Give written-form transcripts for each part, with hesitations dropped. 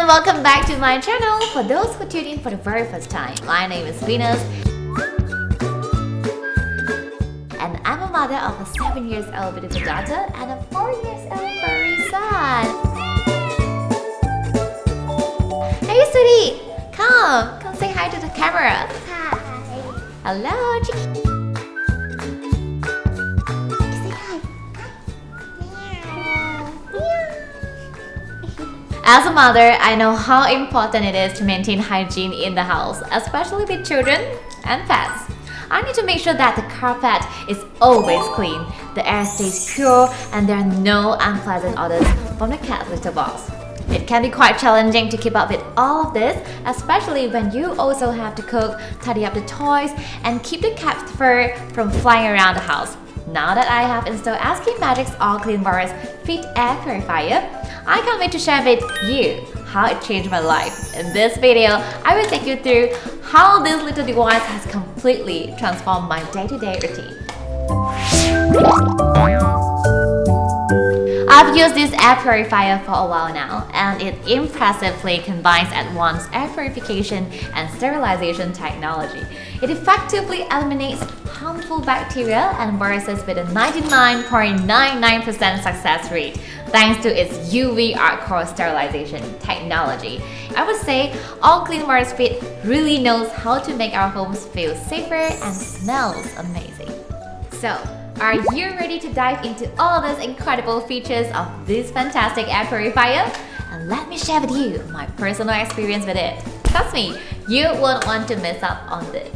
welcome back to my channel. For those who tune in for the very first time, my name is Venus and I'm a mother of a 7-year-old beautiful daughter and a 4-year-old furry son. Hey sweetie, come say hi to the camera. Hi. Hello, Chicky. Say hi. As a mother, I know how important it is to maintain hygiene in the house, especially with children and pets. I need to make sure that the carpet is always clean, the air stays pure, and there are no unpleasant odors from the cat's litter box. It can be quite challenging to keep up with all of this, especially when you also have to cook, tidy up the toys, and keep the cat's fur from flying around the house. Now that I have installed ASK Magic's All Clean Bars Fit Air Purifier, I can't wait to share with you how it changed my life. In this video, I will take you through how this little device has completely transformed my day-to-day routine. I've used this air purifier for a while now, and it impressively combines at once air purification and sterilization technology. It effectively eliminates harmful bacteria and viruses with a 99.99% success rate, thanks to its UV ARC Core Sterilization technology. I would say All Clean Bars Fit really knows how to make our homes feel safer and smells amazing. So, are you ready to dive into all those incredible features of this fantastic air purifier? And let me share with you my personal experience with it. Trust me, you won't want to miss out on this.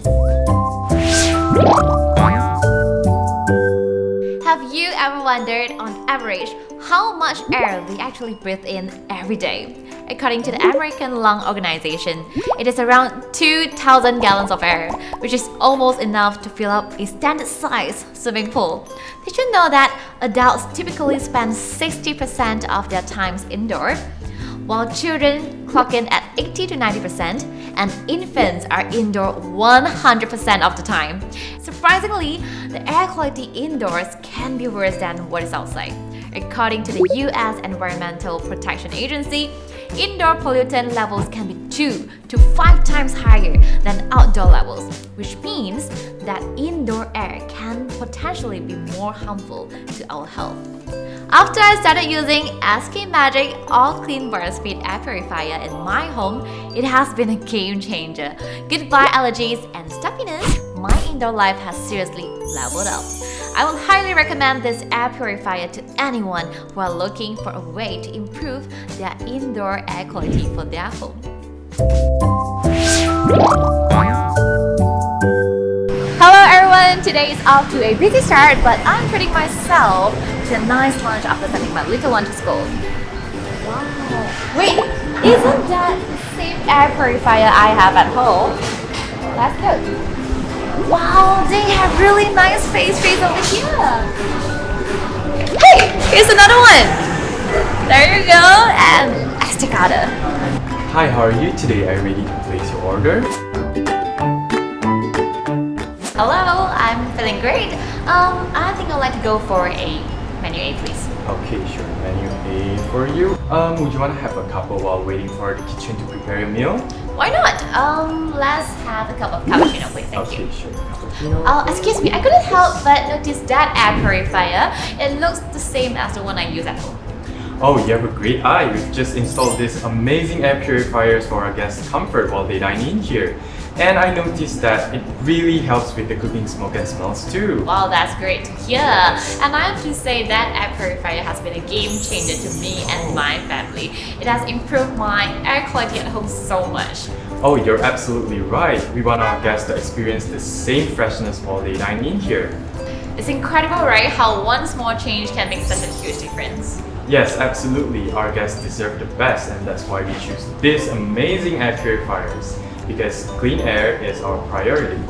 Have you ever wondered, on average, how much air we actually breathe in every day? According to the American Lung Organization, it is around 2,000 gallons of air, which is almost enough to fill up a standard-sized swimming pool. Did you know that adults typically spend 60% of their times indoors, while children clock in at 80 to 90%, and infants are indoor 100% of the time. Surprisingly, the air quality indoors can be worse than what is outside. According to the U.S. Environmental Protection Agency, indoor pollutant levels can be 2 to 5 times higher than outdoor levels, which means that indoor air can potentially be more harmful to our health. After I started using ASK Magic All Clean Bars Fit Air Purifier in my home, it has been a game changer. Goodbye allergies and stuffiness, my indoor life has seriously leveled up. I would highly recommend this air purifier to anyone who are looking for a way to improve their indoor air quality for their home. Hello everyone! Today is off to a busy start, but I'm treating myself to a nice lunch after sending my little one to school. Wow! Wait, isn't that the same air purifier I have at home? Let's go! Wow, they have really nice face over here. Hey, here's another one. There you go, and estacada. Hi, how are you today? Are you ready to place your order? Hello, I'm feeling great. I think I'd like to go for a menu A, please. Okay, sure. Menu A for you. Would you want to have a couple while waiting for the kitchen to prepare your meal? Why not? Let's have a cup of cappuccino, please. Thank you. Okay, sure. Cappuccino. Excuse me, I couldn't help but notice that air purifier. It looks the same as the one I use at home. Oh, you have a great eye. We've just installed these amazing air purifiers for our guests' comfort while they dine in here. And I noticed that it really helps with the cooking smoke and smells too. Wow, that's great to hear. And I have to say that air purifier has been a game changer to me and my family. It has improved my air quality at home so much. Oh, you're absolutely right. We want our guests to experience the same freshness while they dine in here. It's incredible, right? How one small change can make such a huge difference. Yes, absolutely. Our guests deserve the best, and that's why we choose these amazing air purifiers, because clean air is our priority.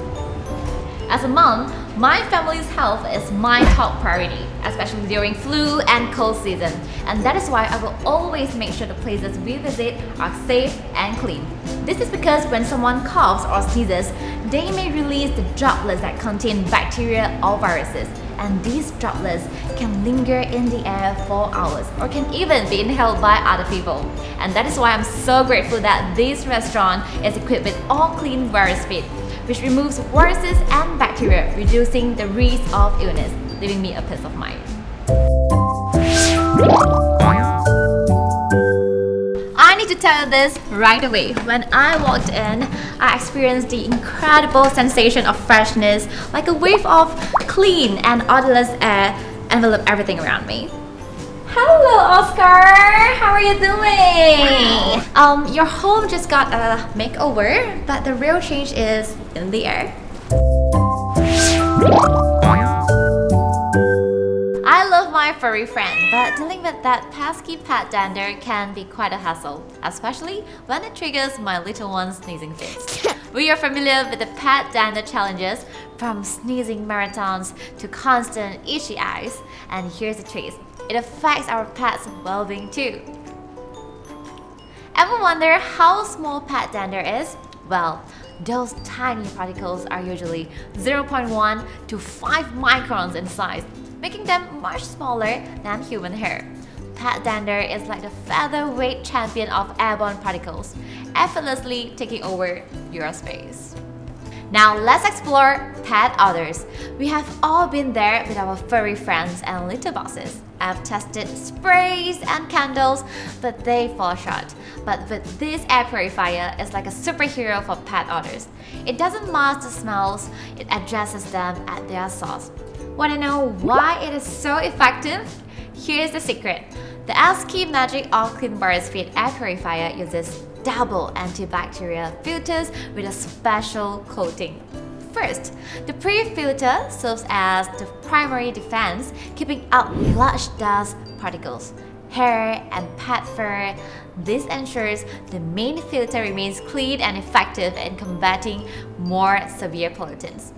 As a mom, my family's health is my top priority, especially during flu and cold season. And that is why I will always make sure the places we visit are safe and clean. This is because when someone coughs or sneezes, they may release the droplets that contain bacteria or viruses. and these droplets can linger in the air for hours or can even be inhaled by other people. And that is why I'm so grateful that this restaurant is equipped with all clean virus feed, which removes viruses and bacteria, reducing the risk of illness, leaving me a peace of mind. I need to tell you this right away. When I walked in, I experienced the incredible sensation of freshness, like a wave of clean and odorless air enveloped everything around me. Hello, Oscar! How are you doing? Your home just got a makeover, but the real change is in the air. I love my furry friend, but dealing with that pesky pet dander can be quite a hassle, especially when it triggers my little one's sneezing fits. We are familiar with the pet dander challenges, from sneezing marathons to constant itchy eyes, and here's the twist: it affects our pets' well-being too. Ever wonder how small pet dander is? Well, those tiny particles are usually 0.1 to 5 microns in size, making them much smaller than human hair. Pet dander is like the featherweight champion of airborne particles, effortlessly taking over your space. Now let's explore pet odors. We have all been there with our furry friends and litter boxes. I've tested sprays and candles, but they fall short. But with this air purifier, it's like a superhero for pet odors. It doesn't mask the smells, it addresses them at their source. Want to know why it is so effective? Here's the secret. The ASCII Magic All Clean Virus Feed Air Purifier uses double antibacterial filters with a special coating. First, the pre-filter serves as the primary defense, keeping out large dust particles, hair and pet fur. This ensures the main filter remains clean and effective in combating more severe pollutants.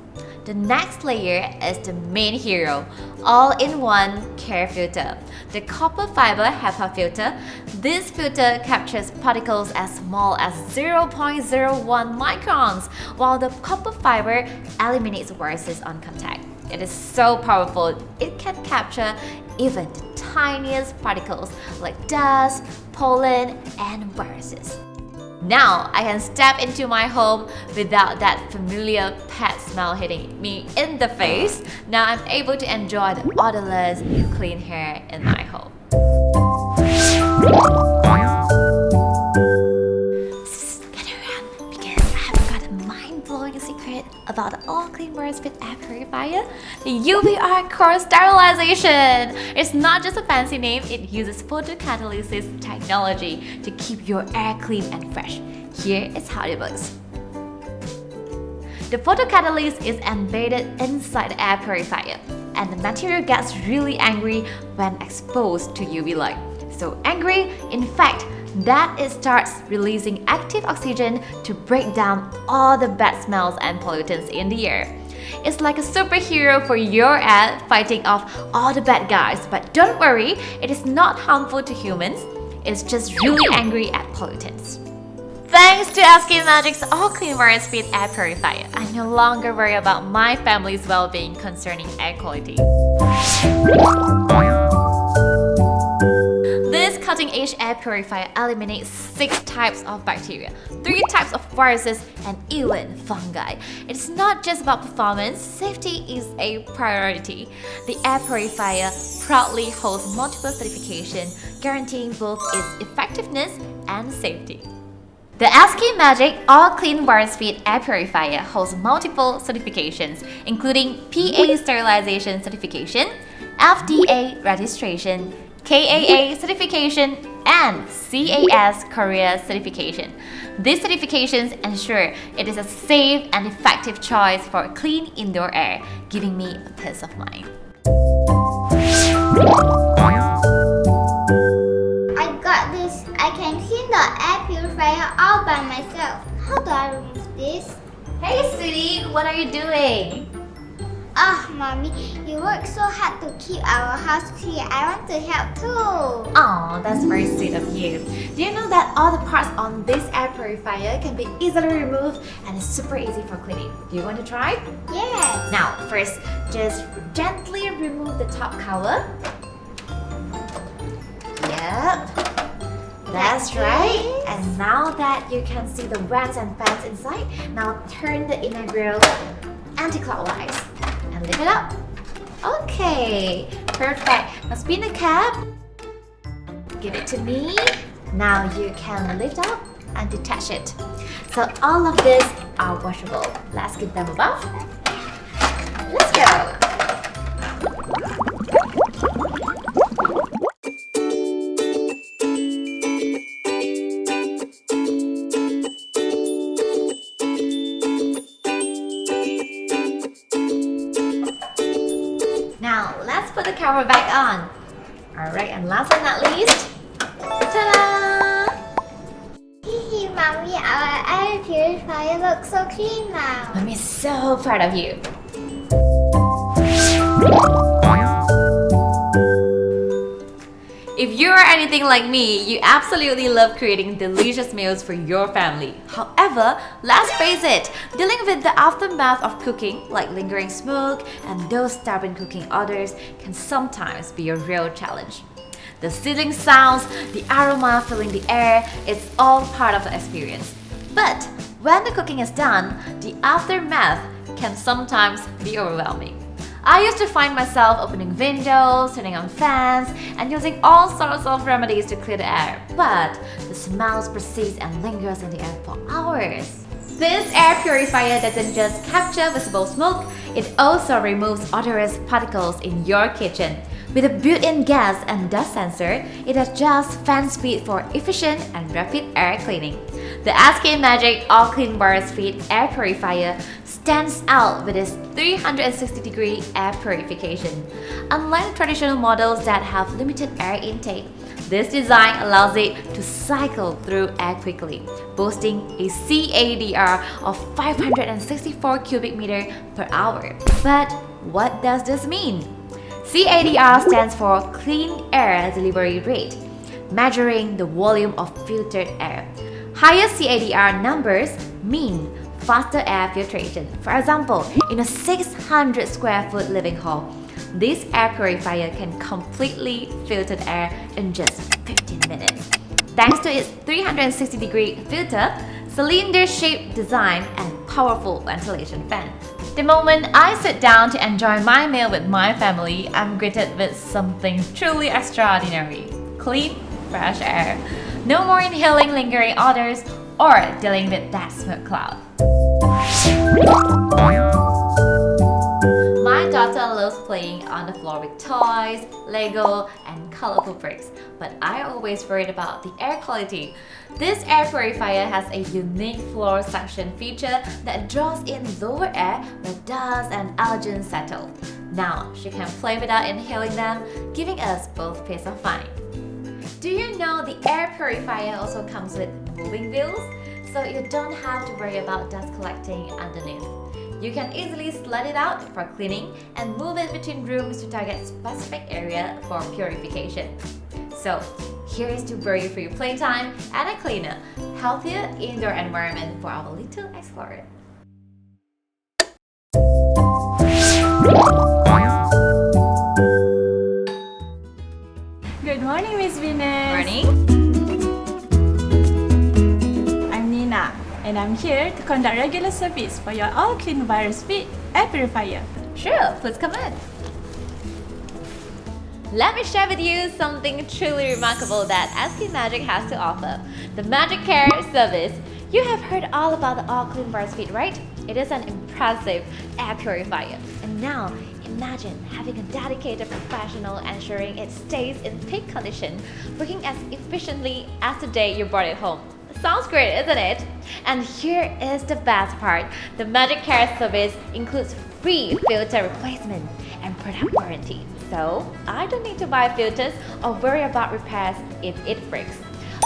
The next layer is the main hero, all-in-one care filter, the copper fiber HEPA filter. This filter captures particles as small as 0.01 microns, while the copper fiber eliminates viruses on contact. It is so powerful, it can capture even the tiniest particles like dust, pollen, and viruses. Now I can step into my home without that familiar pet smell hitting me in the face. Now I'm able to enjoy the odorless, clean hair in my home. Get around, because I've got a mind-blowing secret about the All Clean Virus Feed Air Purifier, the UV ARC Core Sterilization. It's not just a fancy name, it uses photocatalysis technology to keep your air clean and fresh. Here is how it works. The photocatalyst is embedded inside the air purifier, and the material gets really angry when exposed to UV light. So angry, in fact, that it starts releasing active oxygen to break down all the bad smells and pollutants in the air. It's like a superhero for your air, fighting off all the bad guys. But don't worry, it is not harmful to humans. It's just really angry at pollutants. Thanks to ASCII Magic's All Clean Virus Feed Air Purifier, I no longer worry about my family's well-being concerning air quality. This cutting-edge air purifier eliminates 6 types of bacteria, 3 types of viruses, and even fungi. It's not just about performance, safety is a priority. The air purifier proudly holds multiple certifications, guaranteeing both its effectiveness and safety. The ASCII Magic All Clean Virus Feed Air Purifier holds multiple certifications, including PA Sterilization Certification, FDA Registration, KAA Certification, and CAS Korea Certification. These certifications ensure it is a safe and effective choice for clean indoor air, giving me a peace of mind. I got this. I can clean the air purifier all by myself. How do I remove this? Hey sweetie, what are you doing? Oh, Mommy, you work so hard to keep our house clean. I want to help too. Oh, that's very sweet of you. Do you know that all the parts on this air purifier can be easily removed and it's super easy for cleaning? Do you want to try? Yes. Now, first, just gently remove the top cover. Yep. That's right. And now that you can see the vents and fans inside, now turn the inner grill anti-clockwise and lift it up. Okay, perfect. Now spin the cap. Give it to me. Now you can lift up and detach it. So all of these are washable. Let's get them above. Let's go. Now, let's put the cover back on. Alright, and last but not least, ta-da! Hehe, Mommy, our air purifier looks so clean now. I'm so proud of you. If you are anything like me, you absolutely love creating delicious meals for your family. However, let's face it, dealing with the aftermath of cooking, like lingering smoke and those stubborn cooking odors, can sometimes be a real challenge. The sizzling sounds, the aroma filling the air, it's all part of the experience. But when the cooking is done, the aftermath can sometimes be overwhelming. I used to find myself opening windows, turning on fans, and using all sorts of remedies to clear the air. But the smells persist and lingers in the air for hours. This air purifier doesn't just capture visible smoke, it also removes odorous particles in your kitchen. With a built-in gas and dust sensor, it adjusts fan speed for efficient and rapid air cleaning. The SK Magic All Clean Bar Speed Air Purifier stands out with its 360-degree air purification. Unlike traditional models that have limited air intake, this design allows it to cycle through air quickly, boasting a CADR of 564 cubic meter per hour. But what does this mean? CADR stands for Clean Air Delivery Rate, measuring the volume of filtered air. Higher CADR numbers mean faster air filtration. For example, in a 600 square foot living hall, this air purifier can completely filter air in just 15 minutes. Thanks to its 360-degree filter, cylinder-shaped design, and powerful ventilation fan. The moment I sit down to enjoy my meal with my family, I'm greeted with something truly extraordinary. Clean, fresh air. No more inhaling lingering odors or dealing with that smoke cloud. My daughter loves playing on the floor with toys, Lego, and colorful bricks, but I always worried about the air quality. This air purifier has a unique floor suction feature that draws in lower air where dust and allergens settle. Now she can play without inhaling them, giving us both peace of mind. Do you know the air purifier also comes with moving wheels? So you don't have to worry about dust collecting underneath. You can easily slide it out for cleaning and move it between rooms to target specific area for purification. So here is to worry-free playtime and a cleaner, healthier indoor environment for our little explorer. Good morning, Miss Venus. Morning. I'm Nina, and I'm here to conduct regular service for your All Clean Virus Fit Air Purifier. Sure, please come in. Let me share with you something truly remarkable that SK Magic has to offer. The Magic Care service. You have heard all about the All Clean Bar Speed, right? It is an impressive air purifier. And now, imagine having a dedicated professional ensuring it stays in peak condition, working as efficiently as the day you brought it home. Sounds great, isn't it? And here is the best part. The Magic Care service includes free filter replacement and product warranty. So, I don't need to buy filters or worry about repairs if it breaks.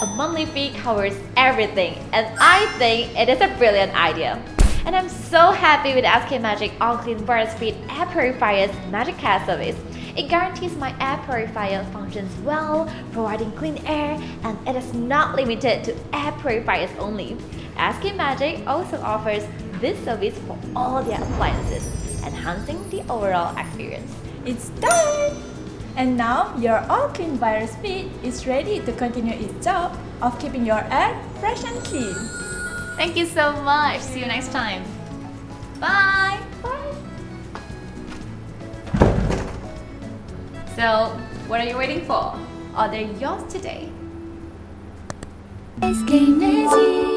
A monthly fee covers everything, and I think it is a brilliant idea. And I'm so happy with SK Magic All Clean Virus Speed Air Purifier's Magic Care service. It guarantees my air purifier functions well, providing clean air, and it is not limited to air purifiers only. SK Magic also offers this service for all their appliances, enhancing the overall experience. It's done! And now your All Clean Virus Speed is ready to continue its job of keeping your air fresh and clean. Thank you so much. See you next time. Bye! Bye! So, what are you waiting for? Order yours today. SK Magic.